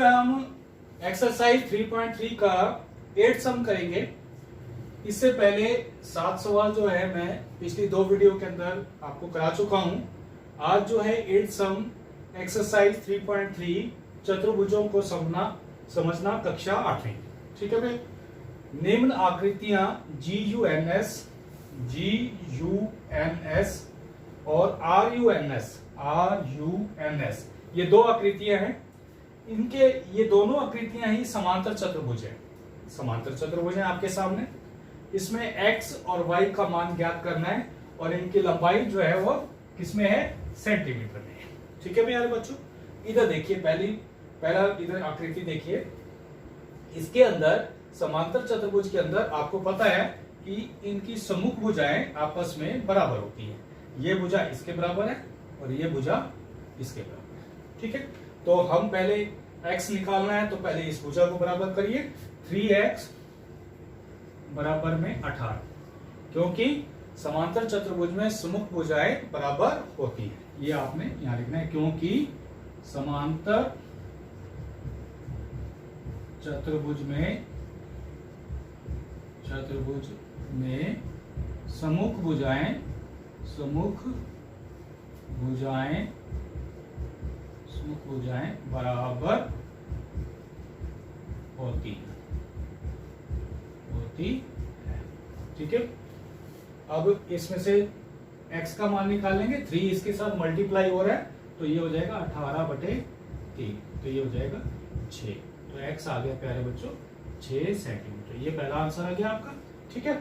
है हम एक्सरसाइज 3.3 का 8 सम करेंगे। इससे पहले 7 सवाल जो है मैं पिछली 2 वीडियो के अंदर आपको करा चुका हूं। आज जो है 8 सम एक्सरसाइज 3.3 चतुर्भुजों को समझना कक्षा 8वीं। ठीक है भाई। निम्न आकृतियां GUNS और RUNS ये 2 आकृतियां हैं। इनके ये दोनों आकृतियां ही समांतर चतुर्भुज है। समांतर चतुर्भुज है आपके सामने। इसमें x और y का मान ज्ञात करना है और इनकी लंबाई जो है वो किसमें है, सेंटीमीटर में है। ठीक है प्यारे बच्चों, इधर देखिए पहला इधर आकृति देखिए। इसके अंदर समांतर चतुर्भुज के अंदर आपको पता है कि इनकी सम्मुख भुजाएं आपस में बराबर होती है। ये भुजा इसके बराबर है और ये भुजा इसके बराबर है। ठीक है, तो हम पहले x निकालना है तो पहले इस भुजा को बराबर करिए। 3x बराबर में 18, क्योंकि समांतर चतुर्भुज में सम्मुख भुजाएं बराबर होती है। ये आपने यहां लिखना है, क्योंकि समांतर चतुर्भुज में सम्मुख भुजाएं बराबर होती है। ठीक है, अब इसमें से x का मान निकालेंगे। 3 इसके साथ मल्टीप्लाई हो रहा है तो ये हो जाएगा 18/3, तो ये हो जाएगा 6। तो x आ गया प्यारे बच्चों 6 सेंटीमीटर। ये पहला आंसर आ गया आपका। ठीक है,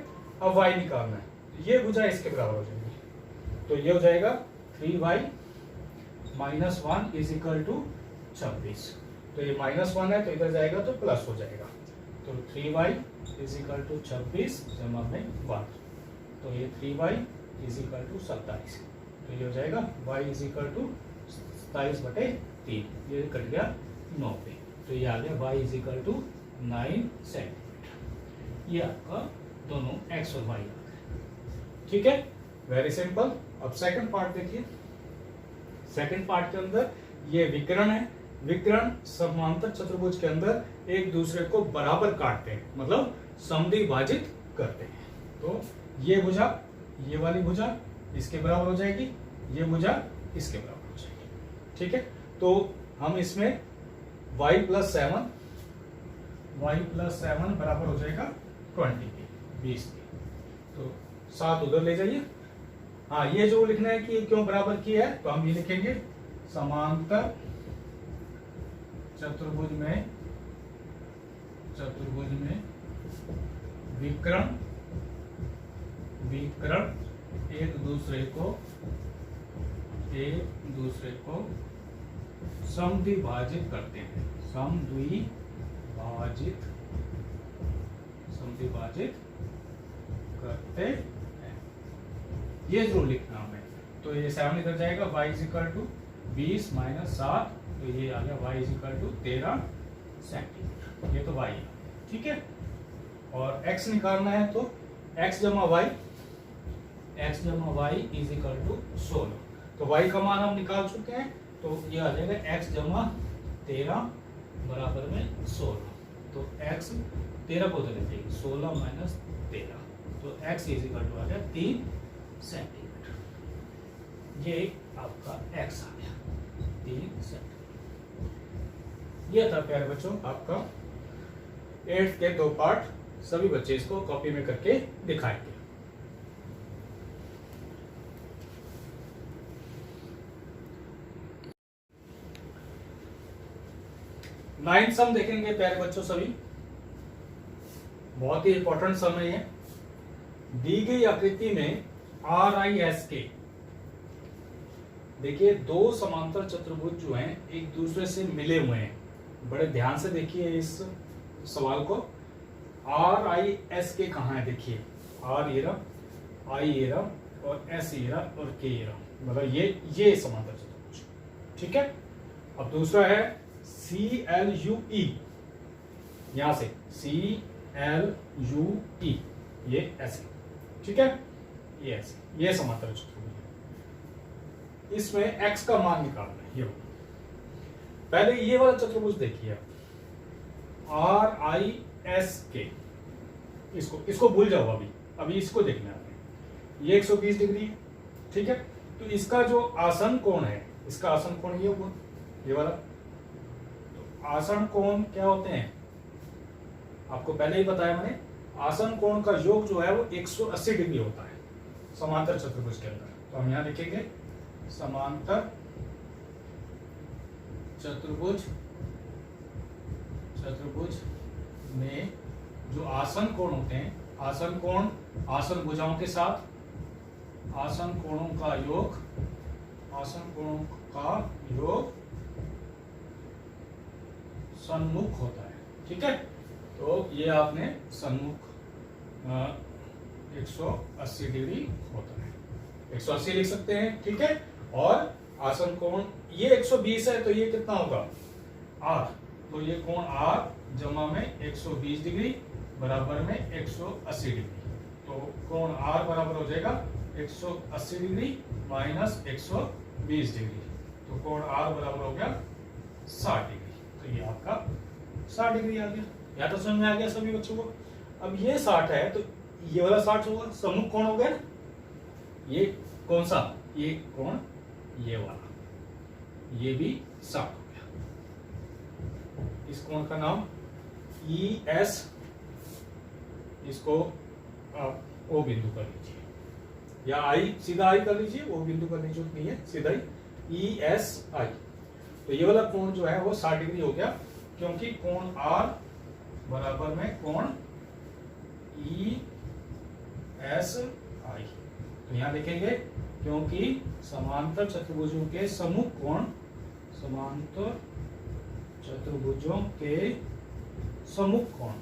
अब y निकालना है। ये भुजा इसके बराबर हो जाएगी, तो ये हो जाएगा 3y - 1 = 26। तो ये -1 है तो इधर जाएगा तो प्लस हो जाएगा। तो 3y = 26 जमा में 1, तो ये 3y = 27। तो ये हो जाएगा y = 27/3। ये कट गया 9 पे, तो ये आ गया y = 9 सेंटीमीटर। ये आपका दोनों x और y आ गए। ठीक है, वेरी सिंपल। अब सेकंड पार्ट देखिए। सेकंड पार्ट के अंदर ये विकर्ण है। विकर्ण समांतर चतुर्भुज के अंदर एक दूसरे को बराबर काटते हैं, मतलब समद्विभाजित करते हैं। तो ये भुजा, ये वाली भुजा इसके बराबर हो जाएगी, ये भुजा इसके बराबर हो जाएगी। ठीक है, तो हम इसमें y + 7 बराबर हो जाएगा 20 के। तो 7 उधर ले जाइए। हाँ, ये जो लिखना है कि क्यों बराबर किया है, तो हम ये लिखेंगे समांतर चतुर्भुज में विकर्ण एक दूसरे को समद्विभाजित करते हैं। समद्विभाजित करते हैं, ये जरूर लिखना है। तो ये 7 इधर जाएगा, y = 20 - 7, तो ये आ गया y = 13 सेंटीमीटर। ये तो y है। ठीक है, और x निकालना है तो x जमा y = 16। तो y का मान हम निकाल चुके हैं, तो ये आ जाएगा x जमा 13 बराबर में 16। तो x 13 को उधर ले जाएगी, 16 - 13, तो x = आ गया 3 सेंटीमीटर। ये आपका x आ गया 3 सेंटीमीटर। ये था प्यारे बच्चों आपका 8th के 2 पार्ट। सभी बच्चे इसको कॉपी में करके दिखाएंगे। नाइन्थ सम देखेंगे प्यारे बच्चों। सभी बहुत ही इंपॉर्टेंट सम है ये। दी गई आकृति में RIS के देखिए 2 समांतर चतुर्भुज जो हैं एक दूसरे से मिले हुए हैं। बड़े ध्यान से देखिए इस सवाल को। RIS के कहाँ है, देखिए R ये रहा, I ये रहा और S ये रहा और K ये रहा, मतलब ये समांतर चतुर्भुज। ठीक है, अब दूसरा है CLUE, यहां से CLUE, ये ऐसे। ठीक है, ये ऐसे, ये समांतर चतुर्भुज है। इसमें x का मान निकालना है। ये पहले ये वाला चतुर्भुज देखिए, RISK, इसको भूल जाओ, अभी इसको देखना है आपने। ये 120 डिग्री है, ठीक है। तो इसका जो आसन कोण है, इसका आसन कोण ये वाला। तो आसन कोण क्या होते हैं, आपको पहले ही बताया मैंने। आसन कोण का योग जो है वो 180 डिग्री होता है समांतर चतुर्भुज के अंदर। तो हम यहां लिखेंगे समांतर चतुर्भुज में जो आसन कोण होते हैं, आसन कोण आसन भुजाओं के साथ आसन कोणों का योग सन्मुख होता है, ठीक है। तो ये आपने सन्मुख 180 डिग्री होता है, 180 लिख सकते हैं, ठीक है। और आसन कोण ये 120 है, तो ये कितना होगा R, तो ये कोण R जमा में 120 डिग्री बराबर में 180 डिग्री। तो कोण R बराबर हो जाएगा 180 डिग्री माइनस 120 डिग्री। तो कोण R बराबर हो गया 60 डिग्री। तो ये आपका 60 डिग्री आ गया। या तो समझ में आ गया सभी बच्चों को। अब ये 60 है, तो ये वाला 60 होगा, सम्मुख कोण हो गया ना। ये कौन सा, ये कोण ये वाला, ये भी 60 हो गया। इस कोण का नाम ES, इसको आप O बिंदु कर लीजिए, या I, सीधा I कर लीजिए, O बिंदु करने की जरूरत नहीं है, सीधा ही ESI। तो ये वाला कोण जो है वो 60 डिग्री हो गया, क्योंकि कोण R बराबर में कोण ESI। तो यहां लिखेंगे, क्योंकि समांतर चतुर्भुजों के सम्मुख कोण, समांतर चतुर्भुजों के सम्मुख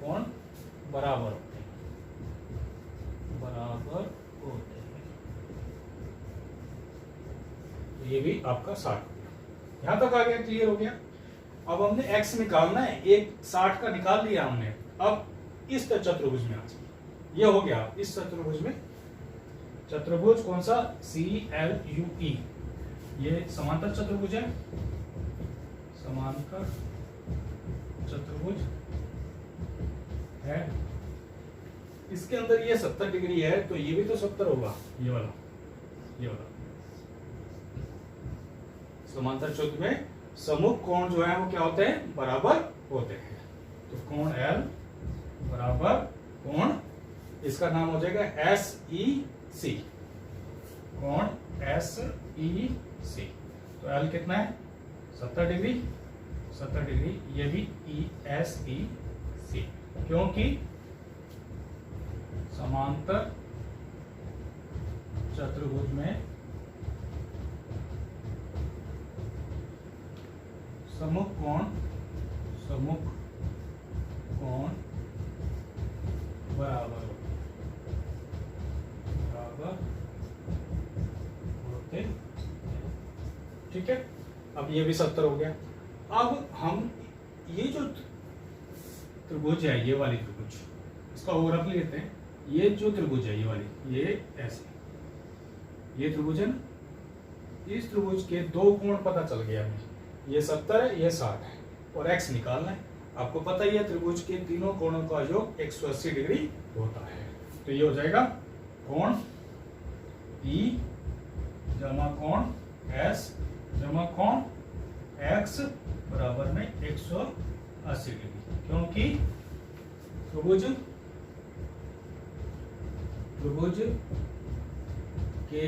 कोण बराबर होते हैं, तो ये भी आपका 60। यहां तक आ गया, क्लियर हो गया। अब हमने x निकालना है, एक 60 का निकाल लिया हमने। अब इस चतुर्भुज में आ जाइए, ये हो गया इस चतुर्भुज में। चतुर्भुज कौन सा, CLUE, ये समांतर चतुर्भुज है, समांतर चतुर्भुज है। इसके अंदर ये 70 डिग्री है, तो ये भी तो 70 होगा, ये वाला समांतर चतुर्भुज में सम्मुख कोण जो है वो क्या होते हैं, बराबर होते हैं। तो कोण L बराबर कोण, इसका नाम हो जाएगा SEC, कोण SEC। तो L कितना है, 70 डिग्री, ये भी ESEC, क्योंकि समांतर चतुर्भुज में सम्मुख कोण बराबर होते हैं, ठीक है। अब ये भी 70 हो गया। अब हम ये जो त्रिभुज है, ये वाली त्रिभुज, इसका और रख लेते हैं। ये जो त्रिभुज है, ये वाली, ये ऐसे, ये त्रिभुज है ना, इस त्रिभुज के दो कोण पता चल गया हमें, ये 70 है, ये 60 है, और x निकालना है। आपको पता ही है त्रिभुज के तीनों कोणों का योग 180 डिग्री होता है। तो ये हो जाएगा कोण E जमा कोण S जमा कोण x बराबर में 180 डिग्री, क्योंकि त्रिभुज के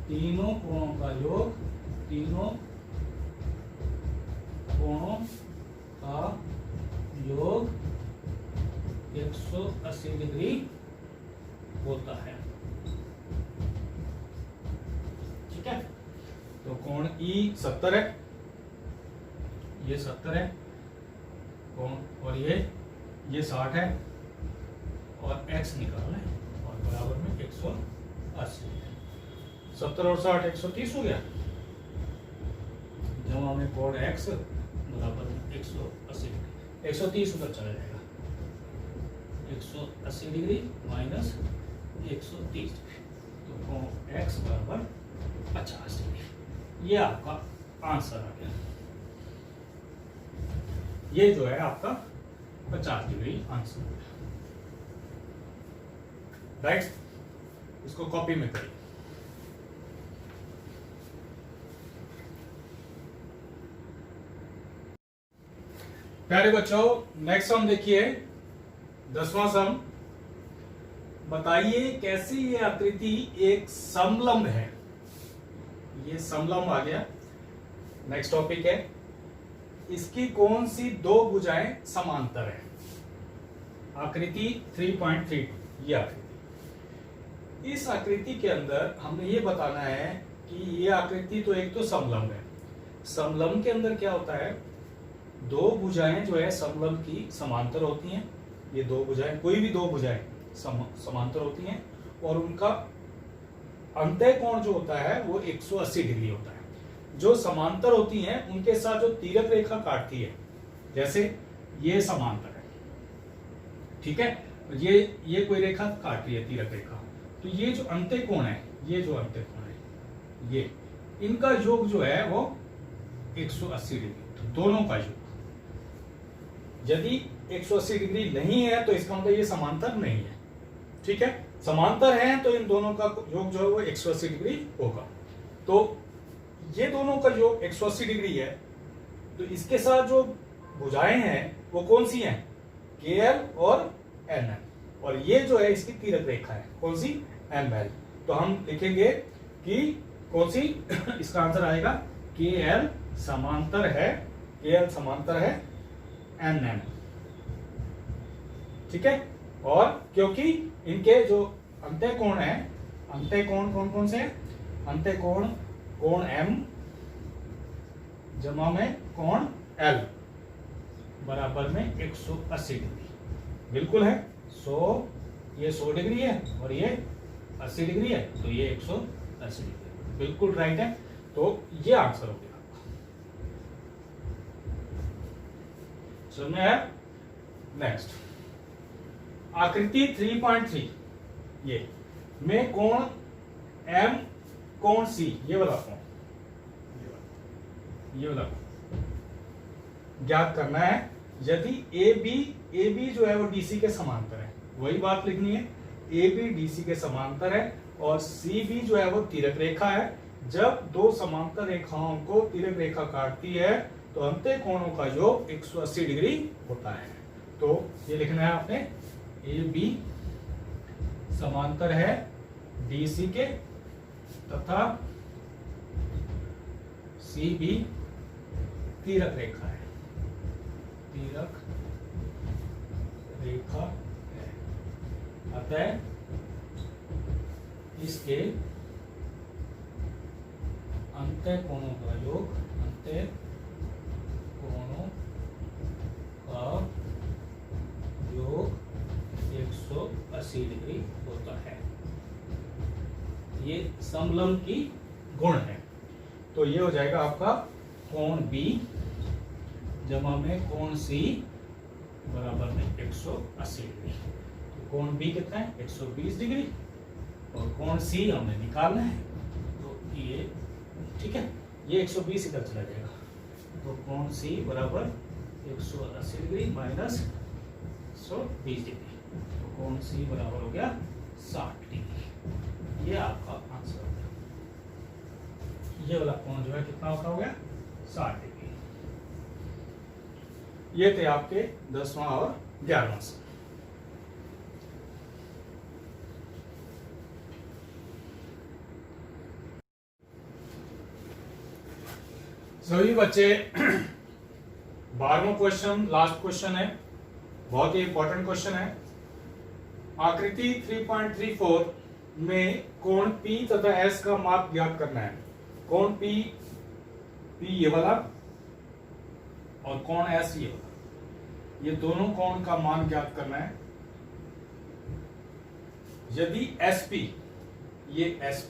तीनों कोणों का योग, तीनों कोणों का योग 180 डिग्री होता है, ठीक है। तो कोण E 70 है, ये 70 है कोण, और ये 60 है, और x निकालना है, और बराबर में 180 है। 70 और 60 130 हो गया, जमा में कोण x बराबर में 180 डिग्री, 130 उधर चला जाएगा, 180 डिग्री माइनस 130 डिग्री। x बराबर 50 डिग्री। ये आपका आंसर आ गया। ये जो है आपका 50 डिग्री आंसर हो गया। राइट, इसको कॉपी में करिए। प्यारे बच्चों, नेक्स्ट सम देखिए, 10वां सम। बताइए कैसे ये आकृति एक समलंब है। ये समलंब आ गया। नेक्स्ट टॉपिक है, इसकी कौन सी दो भुजाएं समांतर है। आकृति 3.3, ये आकृति। इस आकृति के अंदर हमने ये बताना है कि ये आकृति तो एक तो समलंब है। समलंब के अंदर क्या होता है, दो भुजाएं जो है समलंब की समांतर होती हैं। ये दो भुजाएं, कोई भी दो भुजाएं समांतर होती हैं और उनका अंतः कोण जो होता है वो 180 डिग्री होता है। जो समांतर होती हैं उनके साथ जो तिर्यक रेखा काटती है, जैसे ये समांतर है, ठीक है, ये कोई रेखा काट रही है, तिर्यक रेखा, तो ये जो अंत्य कोण है, ये जो अंत्य कोण है, ये इनका योग जो है वो 180 डिग्री। तो दोनों का योग यदि 180 डिग्री नहीं है तो इसका मतलब ये समांतर नहीं है। ठीक है, समांतर है तो इन दोनों का योग जो है वो 180 डिग्री होगा। तो ये दोनों का योग 180 डिग्री है, तो इसके साथ जो भुजाएं हैं वो कौन सी हैं, KL और NM, और ये जो है इसकी तिर्यक रेखा है, कौन सी, ML। तो हम लिखेंगे कि कौन सी इसका आंसर आएगा, KL समांतर है, KL समांतर है NM। ठीक है, और क्योंकि इनके जो अंत्य कोण है, अंत्य कोण कौन कौन से, अंत्य कोण कोण M जमा में कोण L बराबर में 180 डिग्री बिल्कुल है। 100 ये 100 डिग्री है और ये 80 डिग्री है, तो ये 180 डिग्री बिल्कुल राइट है। तो ये आंसर हो गया। समझ में आया। नेक्स्ट आकृति 3.3, ये में कोण M कोण C, ये वाला कोण, ये वाला ज्ञात करना है। यदि AB जो है वो DC के समांतर है, वही बात लिखनी है, AB DC के समांतर है और CB जो है वो तिर्यक रेखा है। जब दो समांतर रेखाओं को तिर्यक रेखा काटती है तो अंत्य कोणों का योग 180 डिग्री होता है। तो ये लिखना है आपने, AB समांतर है DC के तथा CB तिर्यक रेखा है, तिर्यक रेखा है, अतः इसके अंत्य कोणों का योग, अंत्य कोणों का योग 180 डिग्री होता है। ये समलंब की गुण है। तो ये हो जाएगा आपका कोण B जमा में कोण C बराबर में 180 डिग्री। तो कोण B कितना है, 120 डिग्री, और कोण C हमने निकालना है, तो ये ठीक है, ये 120 इधर चला जाएगा, तो कोण C बराबर 180 डिग्री माइनस 120 डिग्री, तो कोण C बराबर हो गया 60 डिग्री। ये आपका आंसर हो गया। ये वाला कोण जो है कितना होता हो गया, 60 डिग्री। ये थे आपके 10वां और 11वां सम। सभी बच्चे 12वां क्वेश्चन लास्ट क्वेश्चन है, बहुत ही इंपॉर्टेंट क्वेश्चन है। आकृति 3.34 में कोण P तथा S का माप ज्ञात करना है। कोण P ये वाला और कोण S ये वाला, ये दोनों कोण का मान ज्ञात करना है। यदि SP, ये SP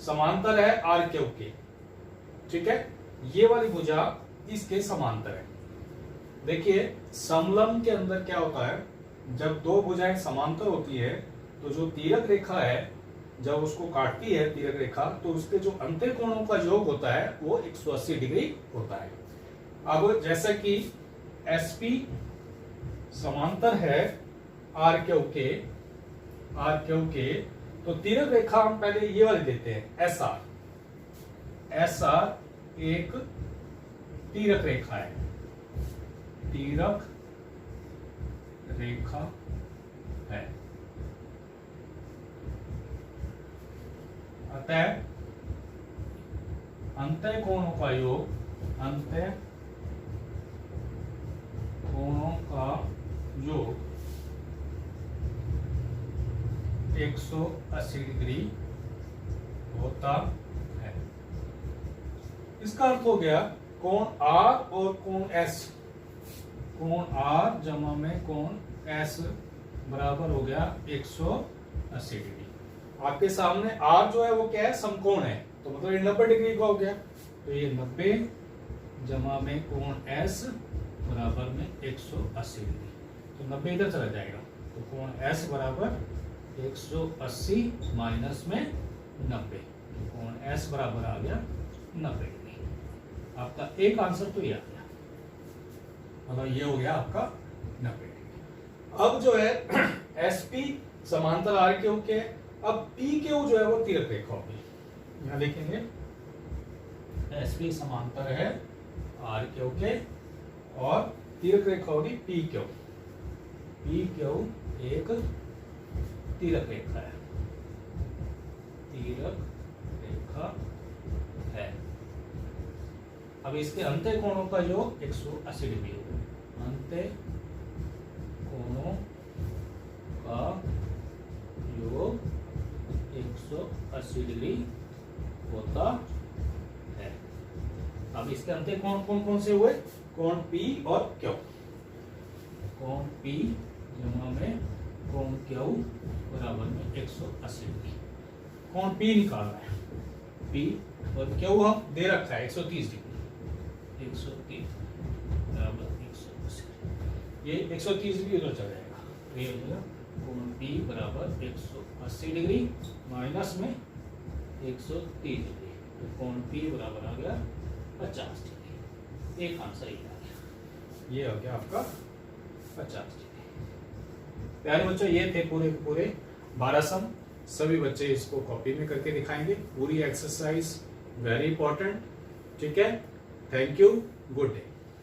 समांतर है RQ के, ठीक है, ये वाली भुजा इसके समांतर है। देखिए समलंब के अंदर क्या होता है, जब दो भुजाएं समांतर होती है तो जो तिर्यक रेखा है जब उसको काटती है तिरक रेखा तो उसके जो अंत्य कोणों का योग होता है वो 180 डिग्री होता है। अब जैसा कि एसपी समांतर है आर क्यू के, तो तिरक रेखा हम पहले ये वाली देते हैं एस आर एक तिरक रेखा है, तिरक रेखा है। अतः अंतः कोणों का योग, अंतः कोणों का योग 180 डिग्री होता है। इसका अर्थ हो गया कोण आर और कोण एस, कोण आर जमा में कोण एस बराबर हो गया 180 डिग्री। आपके सामने आर जो है वो क्या है, समकोण है, तो मतलब ये 90 डिग्री का हो गया। तो ये 90 जमा में कोण एस बराबर में 180 डिग्री, तो 90 इधर चला जाएगा, तो कोण एस बराबर 180 माइनस में 90, तो कोण एस बराबर आ गया 90 डिग्री। आपका एक आंसर तो ये आ गया, मतलब ये हो गया आपका 90 डिग्री। अब जो है एसपी समांतर आर क्यू के, अब पी क्यू जो है वो तिरक रेखा होगी। यहां देखेंगे एसपी समांतर है आर क्यू के और तिरक रेखा होगी पी क्यू। पी क्यू एक तिरक रेखा है, तिरक रेखा है। अब इसके अंत्य कोणों का योग 180 डिग्री होगा, अंत्य कोणों का योग 180 डिग्री होता है। अब इसके अंत्य कोण कौन कौन से हुए, कोण P और Q, कोण P जमा में कोण Q बराबर में 180 डिग्री। कोण P निकालना है, P और Q हम दे रखा है 130 डिग्री, 130 बराबर 180, ये 130 डिग्री उधर चल जाएगा, ये हो जाएगा कोण P बराबर 180 डिग्री माइनस में 130 डिग्री, तो कोण P बराबर आ गया 50 डिग्री। एक आंसर ये आ गया, ये हो गया आपका 50 डिग्री। प्यारे बच्चों, ये थे पूरे पूरे 12 सम। सभी बच्चे इसको कॉपी में करके दिखाएंगे, पूरी एक्सरसाइज वेरी इंपॉर्टेंट। ठीक है, थैंक यू, गुड डे।